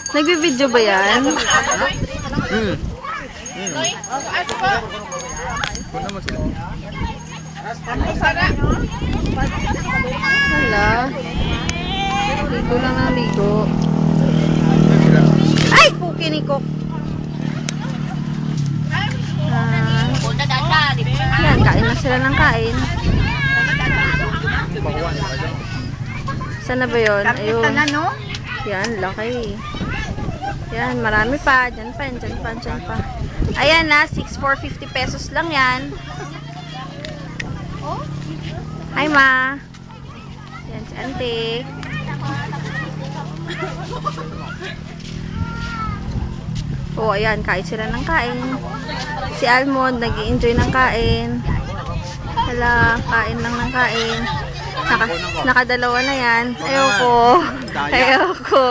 Nagbibideo ba yan? Hala. Ligo lang ng ligo. Ay! Puki ni Cook. Yan, kain na sila ng kain. Saan na ba yun? Ayun. Yan, laki. Yan, marami pa. Diyan pa, diyan pa, diyan pa. Ayan na, 6,450 pesos lang yan. Hi, Ma. Yan, si Ante. Oh, ayan, kain sila ng kain. Si Almond, nag-i-enjoy ng kain. Hala, kain lang ng kain. Nakadalawa na yan. Ayoko. Ayoko.